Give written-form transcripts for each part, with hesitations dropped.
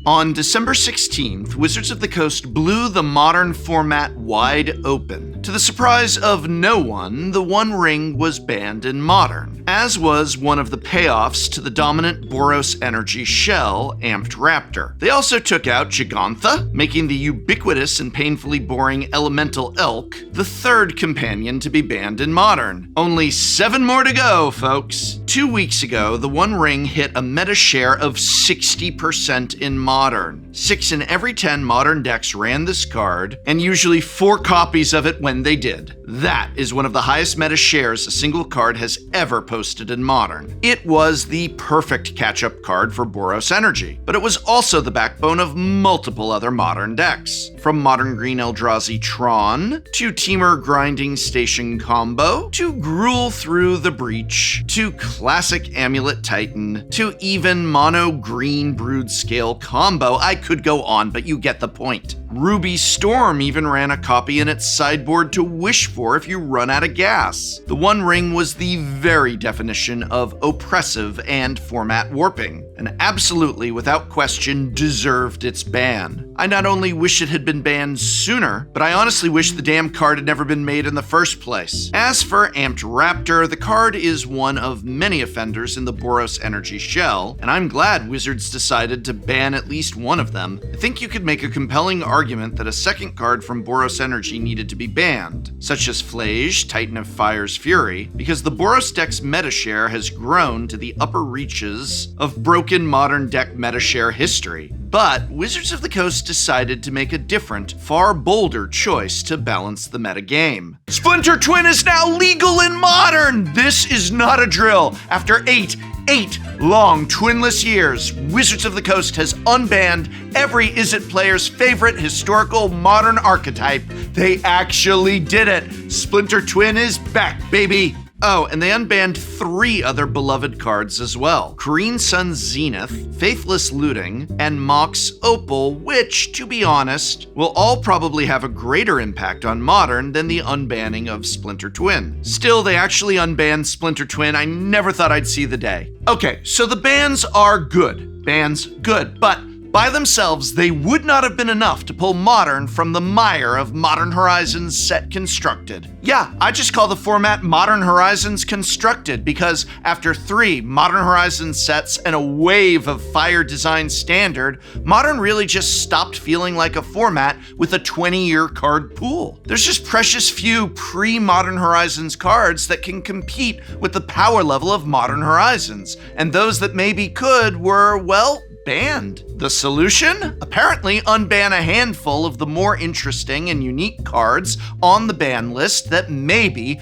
On December 16th, Wizards of the Coast blew the Modern format wide open. To the surprise of no one, the One Ring was banned in Modern, as was one of the payoffs to the dominant Boros energy shell, Amped Raptor. They also took out Gigantha, making the ubiquitous and painfully boring Elemental Elk the third companion to be banned in Modern. Only 7 more to go, folks. 2 weeks ago, the One Ring hit a meta share of 60% in Modern. 6 in every 10 Modern decks ran this card, and usually 4 copies of it when they did. That is one of the highest meta shares a single card has ever posted in Modern. It was the perfect catch-up card for Boros Energy, but it was also the backbone of multiple other Modern decks. From Modern Green Eldrazi Tron, to Temur Grinding Station Combo, to Gruul Through the Breach, to Classic Amulet Titan, to even Mono Green Brood Scale Combo. I could go on, but you get the point. Ruby Storm even ran a copy in its sideboard to wish for if you run out of gas. The One Ring was the very definition of oppressive and format warping, and absolutely, without question, deserved its ban. I not only wish it had been banned sooner, but I honestly wish the damn card had never been made in the first place. As for Amped Raptor, the card is one of many offenders in the Boros Energy shell, and I'm glad Wizards decided to ban at least one of them. I think you could make a compelling argument that a second card from Boros Energy needed to be banned, such as Flage, Titan of Fire's Fury, because the Boros deck's meta share has grown to the upper reaches of broken Modern deck meta share history. But Wizards of the Coast decided to make a different, far bolder choice to balance the meta game. Splinter Twin is now legal in Modern! This is not a drill. After eight long twinless years, Wizards of the Coast has unbanned every Is-It player's favorite historical Modern archetype. They actually did it. Splinter Twin is back, baby. Oh, and they unbanned 3 other beloved cards as well. Green Sun Zenith, Faithless Looting, and Mox Opal, which, to be honest, will all probably have a greater impact on Modern than the unbanning of Splinter Twin. Still, they actually unbanned Splinter Twin. I never thought I'd see the day. Okay, so the bans are good. Bans, good, but by themselves, they would not have been enough to pull Modern from the mire of Modern Horizons set constructed. Yeah, I just call the format Modern Horizons Constructed because after 3 Modern Horizons sets and a wave of Fire Design Standard, Modern really just stopped feeling like a format with a 20-year card pool. There's just precious few pre-Modern Horizons cards that can compete with the power level of Modern Horizons, and those that maybe could were, well, banned. The solution? Apparently unban a handful of the more interesting and unique cards on the ban list that maybe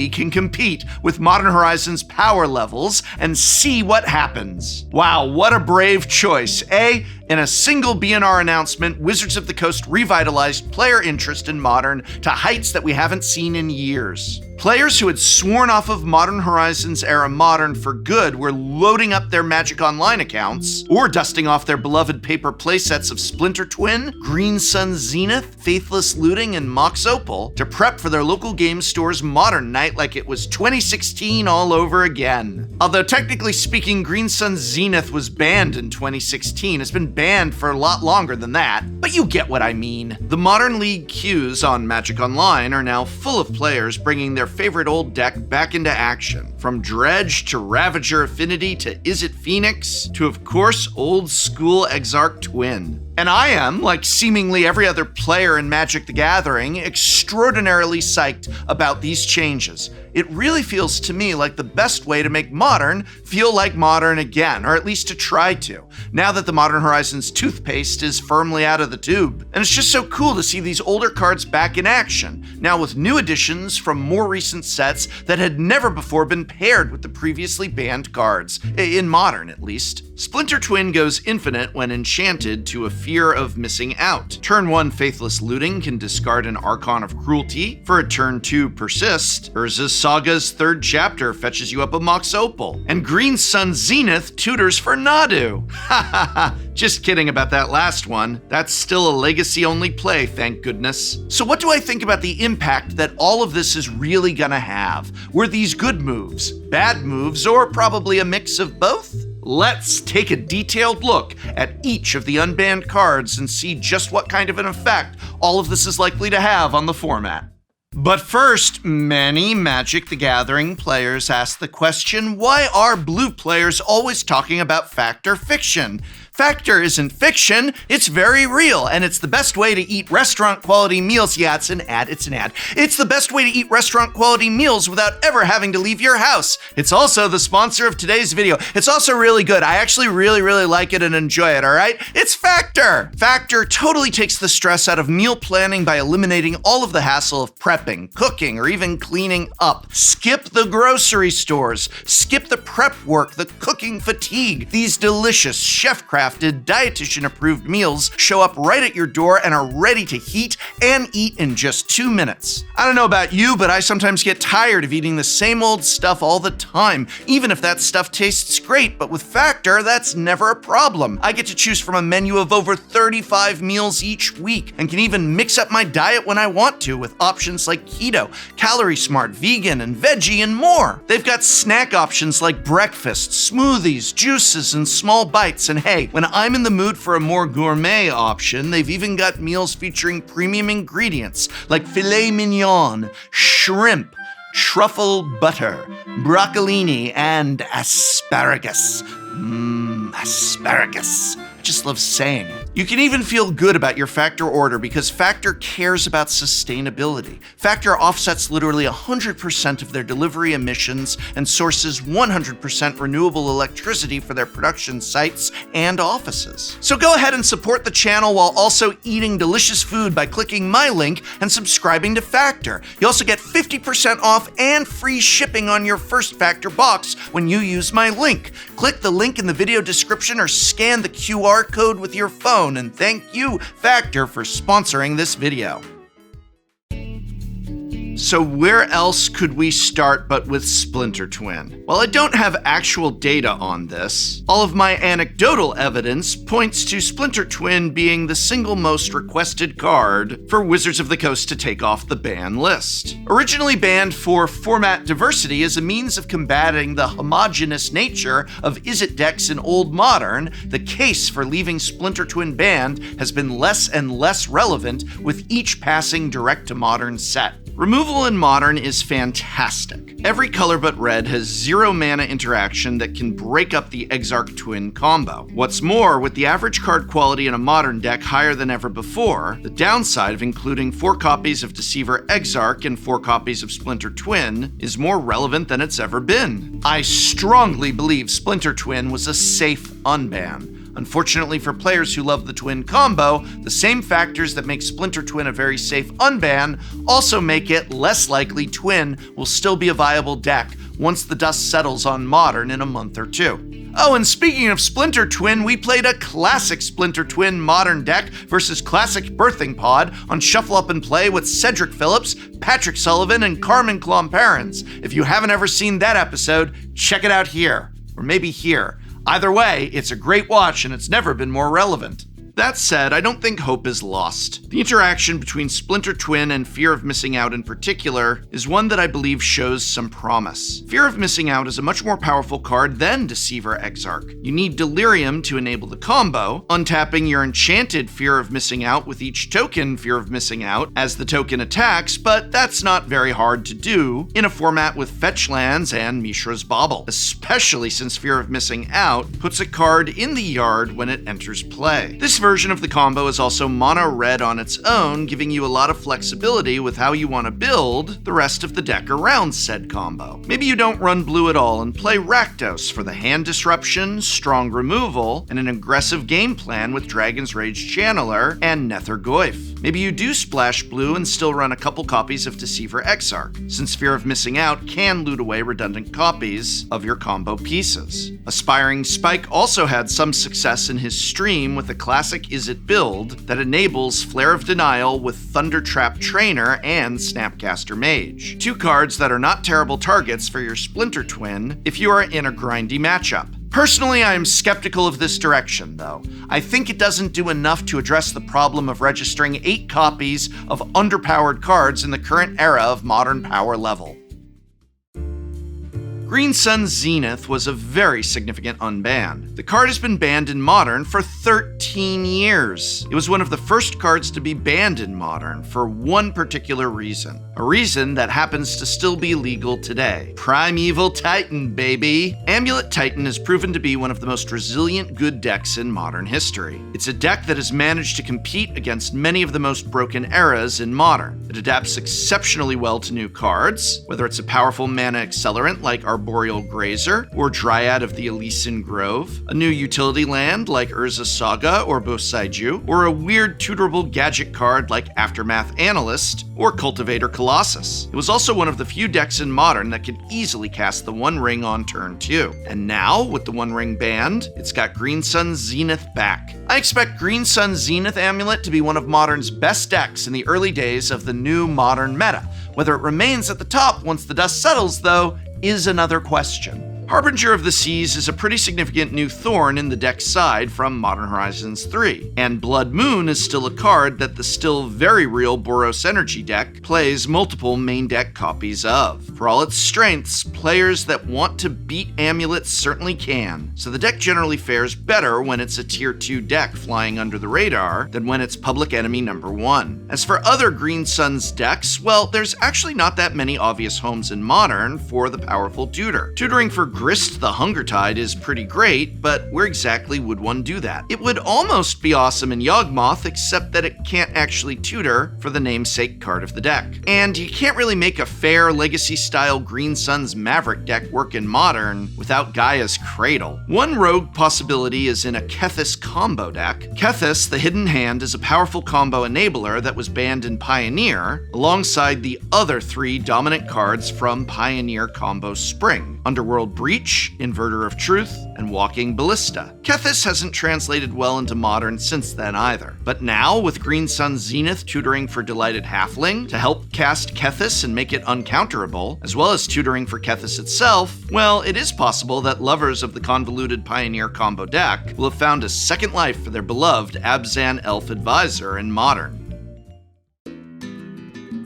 can compete with Modern Horizons power levels and see what happens. Wow, what a brave choice, eh? In a single BNR announcement, Wizards of the Coast revitalized player interest in Modern to heights that we haven't seen in years. Players who had sworn off of Modern Horizons era Modern for good were loading up their Magic Online accounts, or dusting off their beloved paper playsets of Splinter Twin, Green Sun Zenith, Faithless Looting, and Mox Opal to prep for their local game store's Modern night like it was 2016 all over again. Although technically speaking, Green Sun Zenith was banned in 2016, it's been banned for a lot longer than that, but you get what I mean. The Modern League queues on Magic Online are now full of players bringing their favorite old deck back into action. From Dredge to Ravager Affinity to Is-It Phoenix to, of course, old school Exarch Twin. And I am, like seemingly every other player in Magic the Gathering, extraordinarily psyched about these changes. It really feels to me like the best way to make Modern feel like Modern again, or at least to try to, now that the Modern Horizons toothpaste is firmly out of the tube. And it's just so cool to see these older cards back in action, now with new additions from more recent sets that had never before been paired with the previously banned cards, in Modern at least. Splinter Twin goes infinite when enchanted to a fear of missing out. Turn 1 Faithless Looting can discard an Archon of Cruelty. For a turn 2 Persist, Urza's Saga's 3rd chapter fetches you up a Mox Opal. And Green Sun Zenith tutors for Nadu. Hahaha, just kidding about that last one. That's still a legacy-only play, thank goodness. So what do I think about the impact that all of this is really gonna have? Were these good moves, bad moves, or probably a mix of both? Let's take a detailed look at each of the unbanned cards and see just what kind of an effect all of this is likely to have on the format. But first, many Magic the Gathering players ask the question, why are blue players always talking about fact or fiction? Factor isn't fiction, it's very real, and it's the best way to eat restaurant-quality meals. Yeah, it's an ad. It's the best way to eat restaurant-quality meals without ever having to leave your house. It's also the sponsor of today's video. It's also really good. I actually really like it and enjoy it, all right? It's Factor! Factor totally takes the stress out of meal planning by eliminating all of the hassle of prepping, cooking, or even cleaning up. Skip the grocery stores. Skip the prep work, the cooking fatigue. These delicious, chef-crafted, dietitian-approved meals show up right at your door and are ready to heat and eat in just 2 minutes. I don't know about you, but I sometimes get tired of eating the same old stuff all the time, even if that stuff tastes great, but with Factor, that's never a problem. I get to choose from a menu of over 35 meals each week, and can even mix up my diet when I want to with options like keto, calorie smart, vegan, and veggie, and more. They've got snack options like breakfast, smoothies, juices, and small bites, and hey, when I'm in the mood for a more gourmet option, they've even got meals featuring premium ingredients like filet mignon, shrimp, truffle butter, broccolini, and asparagus. Asparagus. I just love saying it. You can even feel good about your Factor order because Factor cares about sustainability. Factor offsets literally 100% of their delivery emissions and sources 100% renewable electricity for their production sites and offices. So go ahead and support the channel while also eating delicious food by clicking my link and subscribing to Factor. You also get 50% off and free shipping on your first Factor box when you use my link. Click the link in the video description or scan the QR code with your phone. And thank you, Factor, for sponsoring this video. So where else could we start but with Splinter Twin? While I don't have actual data on this, all of my anecdotal evidence points to Splinter Twin being the single most requested card for Wizards of the Coast to take off the ban list. Originally banned for format diversity as a means of combating the homogeneous nature of Izzet decks in Old Modern, the case for leaving Splinter Twin banned has been less and less relevant with each passing Direct to Modern set. Removal in Modern is fantastic. Every color but red has 0 mana interaction that can break up the Exarch Twin combo. What's more, with the average card quality in a Modern deck higher than ever before, the downside of including 4 copies of Deceiver Exarch and 4 copies of Splinter Twin is more relevant than it's ever been. I strongly believe Splinter Twin was a safe unban. Unfortunately for players who love the Twin combo, the same factors that make Splinter Twin a very safe unban also make it less likely Twin will still be a viable deck once the dust settles on Modern in a month or 2. Oh, and speaking of Splinter Twin, we played a classic Splinter Twin Modern deck versus classic Birthing Pod on Shuffle Up and Play with Cedric Phillips, Patrick Sullivan, and Carmen Clomperens. If you haven't ever seen that episode, check it out here, or maybe here. Either way, it's a great watch and it's never been more relevant. That said, I don't think hope is lost. The interaction between Splinter Twin and Fear of Missing Out in particular is one that I believe shows some promise. Fear of Missing Out is a much more powerful card than Deceiver Exarch. You need Delirium to enable the combo, untapping your enchanted Fear of Missing Out with each token Fear of Missing Out as the token attacks, but that's not very hard to do in a format with fetch lands and Mishra's Bauble, especially since Fear of Missing Out puts a card in the yard when it enters play. This version of the combo is also mono red on its own, giving you a lot of flexibility with how you want to build the rest of the deck around said combo. Maybe you don't run blue at all and play Rakdos for the hand disruption, strong removal, and an aggressive game plan with Dragon's Rage Channeler and Nether Goyf. Maybe you do splash blue and still run a couple copies of Deceiver Exarch, since Fear of Missing Out can loot away redundant copies of your combo pieces. Aspiring Spike also had some success in his stream with a classic Izzet build that enables Flare of Denial with Thundertrap Trainer and Snapcaster Mage. 2 cards that are not terrible targets for your Splinter Twin if you are in a grindy matchup. Personally, I am skeptical of this direction, though. I think it doesn't do enough to address the problem of registering 8 copies of underpowered cards in the current era of Modern power level. Green Sun Zenith was a very significant unban. The card has been banned in Modern for 13 years. It was one of the first cards to be banned in Modern for one particular reason. A reason that happens to still be legal today. Primeval Titan, baby! Amulet Titan has proven to be one of the most resilient good decks in Modern history. It's a deck that has managed to compete against many of the most broken eras in Modern. It adapts exceptionally well to new cards, whether it's a powerful mana accelerant like Arboreal Grazer or Dryad of the Elysian Grove, a new utility land like Urza Saga or Boseiju, or a weird tutorable gadget card like Aftermath Analyst or Cultivator Colossus. It was also one of the few decks in Modern that could easily cast the One Ring on turn 2. And now, with the One Ring banned, it's got Green Sun Zenith back. I expect Green Sun Zenith Amulet to be one of Modern's best decks in the early days of the new Modern meta. Whether it remains at the top once the dust settles, though, is another question. Harbinger of the Seas is a pretty significant new thorn in the deck's side from Modern Horizons 3, and Blood Moon is still a card that the still very real Boros Energy deck plays multiple main deck copies of. For all its strengths, players that want to beat Amulet certainly can, so the deck generally fares better when it's a tier 2 deck flying under the radar than when it's public enemy number 1. As for other Green Sun's decks, well, there's actually not that many obvious homes in Modern for the powerful tutor. Tutoring for Grist the Hungertide is pretty great, but where exactly would one do that? It would almost be awesome in Yawgmoth, except that it can't actually tutor for the namesake card of the deck. And you can't really make a fair Legacy-style Green Sun's Maverick deck work in Modern without Gaia's Cradle. One rogue possibility is in a Kethis combo deck. Kethis, the Hidden Hand, is a powerful combo enabler that was banned in Pioneer, alongside the other 3 dominant cards from Pioneer Combo Spring: Underworld Breach, Inverter of Truth, and Walking Ballista. Kethis hasn't translated well into Modern since then either. But now, with Green Sun Zenith tutoring for Delighted Halfling to help cast Kethis and make it uncounterable, as well as tutoring for Kethis itself, well, it is possible that lovers of the convoluted Pioneer combo deck will have found a second life for their beloved Abzan Elf Advisor in Modern.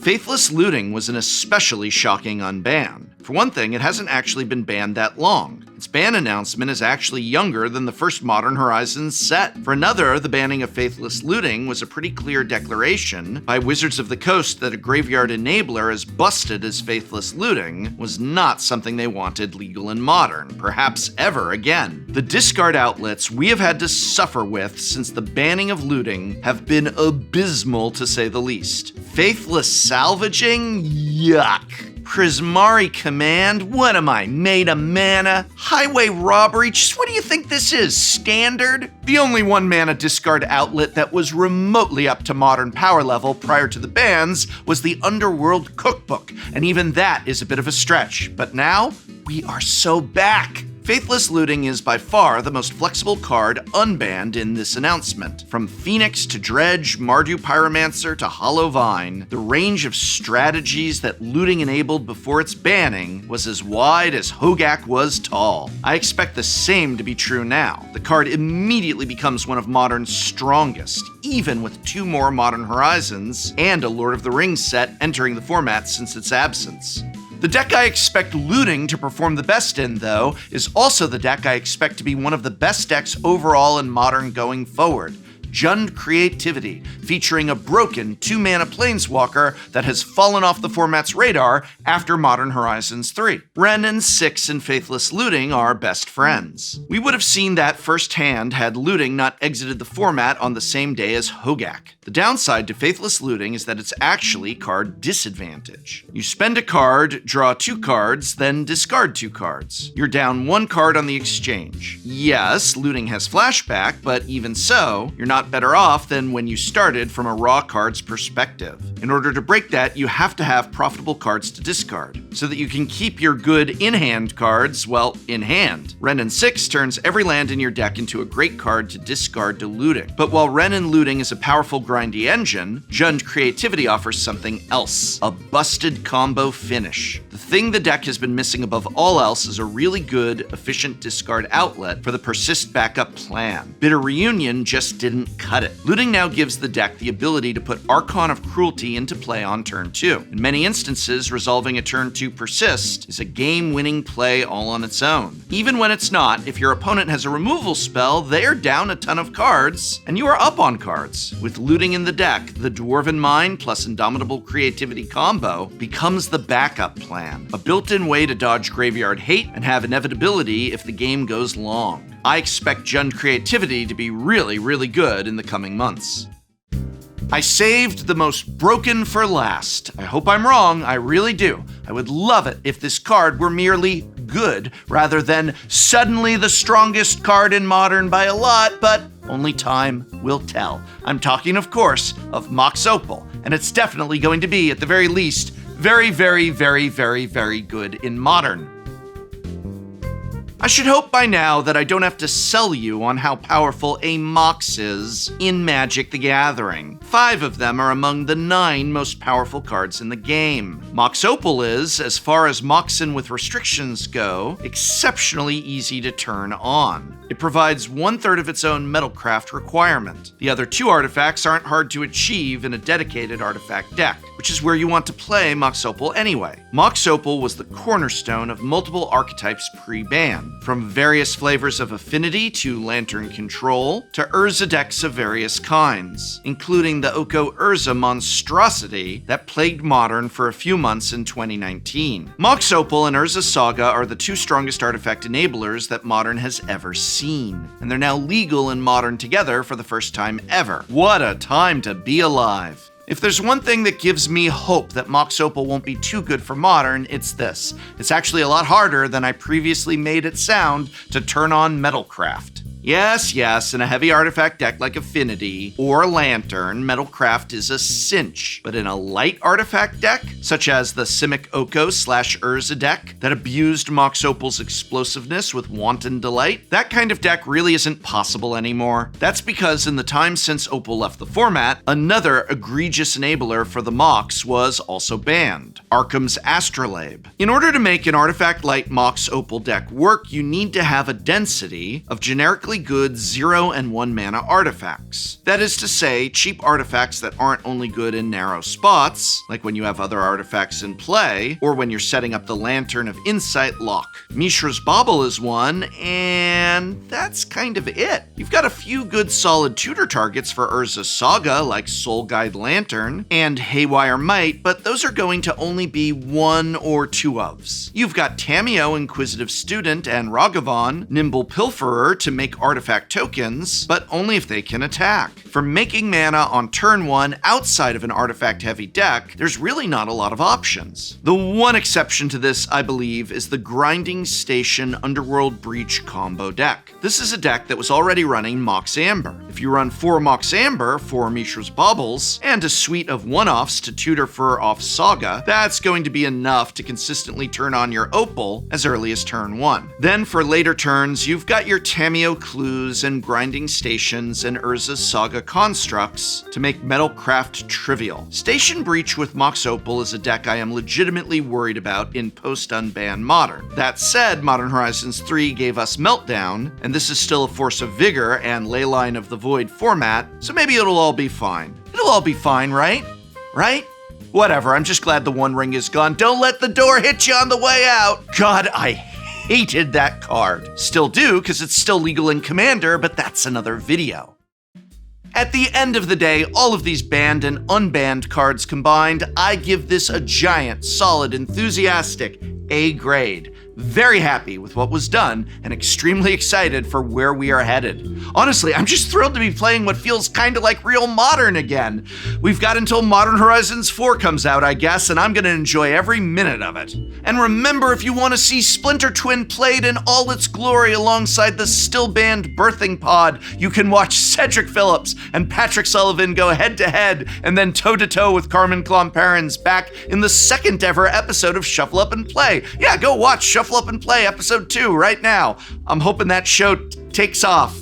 Faithless Looting was an especially shocking unban. For one thing, it hasn't actually been banned that long. Its ban announcement is actually younger than the first Modern Horizons set. For another, the banning of Faithless Looting was a pretty clear declaration by Wizards of the Coast that a graveyard enabler as busted as Faithless Looting was not something they wanted legal in Modern, perhaps ever again. The discard outlets we have had to suffer with since the banning of looting have been abysmal, to say the least. Faithless Salvaging? Yuck. Prismari Command? What am I, made of mana? Highway Robbery? Just what do you think this is, standard? The only 1-mana discard outlet that was remotely up to Modern power level prior to the bans was the Underworld Cookbook, and even that is a bit of a stretch. But now, we are so back! Faithless Looting is by far the most flexible card unbanned in this announcement. From Phoenix to Dredge, Mardu Pyromancer to Hollow Vine, the range of strategies that looting enabled before its banning was as wide as Hogak was tall. I expect the same to be true now. The card immediately becomes one of Modern's strongest, even with 2 more Modern Horizons and a Lord of the Rings set entering the format since its absence. The deck I expect Looting to perform the best in, though, is also the deck I expect to be one of the best decks overall in Modern going forward. Jund Creativity, featuring a broken 2-mana Planeswalker that has fallen off the format's radar after Modern Horizons 3. Wrenn and 6 and Faithless Looting are best friends. We would have seen that firsthand had Looting not exited the format on the same day as Hogak. The downside to Faithless Looting is that it's actually card disadvantage. You spend a card, draw 2 cards, then discard 2 cards. You're down 1 card on the exchange. Yes, Looting has flashback, but even so, you're not better off than when you started from a raw cards perspective. In order to break that, you have to have profitable cards to discard, so that you can keep your good in-hand cards, well, in hand. Wrenn and 6 turns every land in your deck into a great card to discard to Looting. But while Wrenn and Looting is a powerful grindy engine, Jund Creativity offers something else: a busted combo finish. The thing the deck has been missing above all else is a really good, efficient discard outlet for the Persist backup plan. Bitter Reunion just didn't cut it. Looting now gives the deck the ability to put Archon of Cruelty into play on turn 2. In many instances, resolving a turn 2 persist is a game-winning play all on its own. Even when it's not, if your opponent has a removal spell, they're down a ton of cards, and you are up on cards. With Looting in the deck, the Dwarven Mind plus Indomitable Creativity combo becomes the backup plan, a built-in way to dodge graveyard hate and have inevitability if the game goes long. I expect Jund Creativity to be really, really good in the coming months. I saved the most broken for last. I hope I'm wrong, I really do. I would love it if this card were merely good rather than suddenly the strongest card in Modern by a lot, but only time will tell. I'm talking, of course, of Mox Opal, and it's definitely going to be, at the very least, very, very, very, very, very good in Modern. I should hope by now that I don't have to sell you on how powerful a Mox is in Magic the Gathering. 5 of them are among the 9 most powerful cards in the game. Mox Opal is, as far as Moxen with restrictions go, exceptionally easy to turn on. It provides 1/3 of its own Metalcraft requirement. The other 2 artifacts aren't hard to achieve in a dedicated artifact deck, which is where you want to play Mox Opal anyway. Mox Opal was the cornerstone of multiple archetypes pre-ban, from various flavors of Affinity to Lantern Control to Urza decks of various kinds, including the Oko Urza monstrosity that plagued Modern for a few months in 2019. Mox Opal and Urza Saga are the 2 strongest artifact enablers that Modern has ever seen, and they're now legal in Modern together for the first time ever. What a time to be alive! If there's one thing that gives me hope that Mox Opal won't be too good for Modern, it's this. It's actually a lot harder than I previously made it sound to turn on Metalcraft. Yes, in a heavy artifact deck like Affinity or Lantern, Metalcraft is a cinch. But in a light artifact deck, such as the Simic Oko / Urza deck that abused Mox Opal's explosiveness with wanton delight, that kind of deck really isn't possible anymore. That's because in the time since Opal left the format, another egregious enabler for the Mox was also banned, Arkham's Astrolabe. In order to make an artifact-light Mox Opal deck work, you need to have a density of generically good 0 and 1 mana artifacts. That is to say, cheap artifacts that aren't only good in narrow spots, like when you have other artifacts in play, or when you're setting up the Lantern of Insight lock. Mishra's Bauble is one, and that's kind of it. You've got a few good solid tutor targets for Urza Saga, like Soul Guide Lantern and Haywire Might, but those are going to only be 1 or 2 ofs. You've got Tamiyo, Inquisitive Student, and Ragavan, Nimble Pilferer, to make artifact tokens, but only if they can attack. For making mana on turn 1 outside of an artifact-heavy deck, there's really not a lot of options. The one exception to this, I believe, is the Grinding Station Underworld Breach combo deck. This is a deck that was already running Mox Amber. If you run 4 Mox Amber, 4 Mishra's Baubles, and a suite of 1-offs to tutor for off Saga, that's going to be enough to consistently turn on your Opal as early as turn 1. Then for later turns, you've got your Tamiyo Clues and Grinding Stations and Urza's Saga constructs to make Metalcraft trivial. Station Breach with Mox Opal is a deck I am legitimately worried about in post-unbanned Modern. That said, Modern Horizons 3 gave us Meltdown, and this is still a Force of Vigor and Leyline of the Void format, so maybe it'll all be fine. It'll all be fine, right? Right? Whatever, I'm just glad the One Ring is gone. Don't let the door hit you on the way out! God, I hated that card. Still do, because it's still legal in Commander, but that's another video. At the end of the day, all of these banned and unbanned cards combined, I give this a giant, solid, enthusiastic A grade. Very happy with what was done and extremely excited for where we are headed. Honestly, I'm just thrilled to be playing what feels kind of like real Modern again. We've got until Modern Horizons 4 comes out, I guess, and I'm going to enjoy every minute of it. And remember, if you want to see Splinter Twin played in all its glory alongside the still banned Birthing Pod, you can watch Cedric Phillips and Patrick Sullivan go head-to-head and then toe-to-toe with Carmen Clomperens back in the 2nd ever episode of Shuffle Up and Play. Yeah, go watch Shuffle Up and Play episode 2 right now. I'm hoping that show takes off.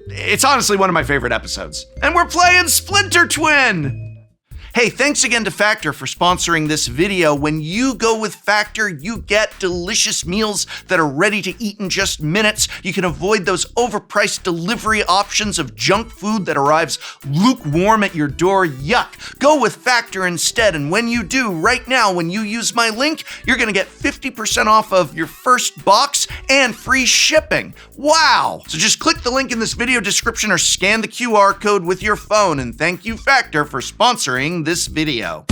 It's honestly one of my favorite episodes. And we're playing Splinter Twin! Hey, thanks again to Factor for sponsoring this video. When you go with Factor, you get delicious meals that are ready to eat in just minutes. You can avoid those overpriced delivery options of junk food that arrives lukewarm at your door. Yuck. Go with Factor instead, and when you do, right now, when you use my link, you're gonna get 50% off of your first box and free shipping. Wow! So just click the link in this video description or scan the QR code with your phone, and thank you, Factor, for sponsoring this video.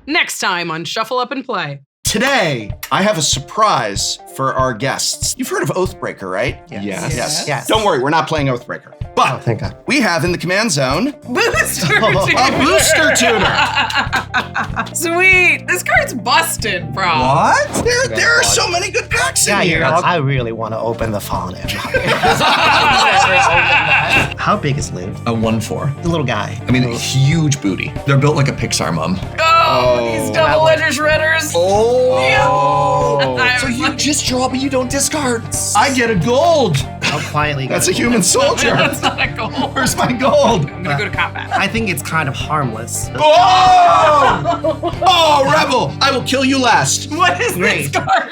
Next time on Shuffle Up and Play. Today, I have a surprise for our guests. You've heard of Oathbreaker, right? Yes. Don't worry, we're not playing Oathbreaker. But Thank God. we have in the command zone Booster tuner. a booster tuner. Sweet. This card's busted, bro. What? There are so many good packs in here. I really want to open the Fallen Edge. How big is Loot? A 1/4. The little guy. I mean, huge booty. They're built like a Pixar mum. Oh, these double ledger shredders. Oh. Yeah. So you just draw, but you don't discard. I get a gold. I'll quietly go. That's a human soldier. That's not a goal. Where's my gold? I'm gonna go to combat. I think it's kind of harmless. Oh! Oh, rebel! I will kill you last. What is this card?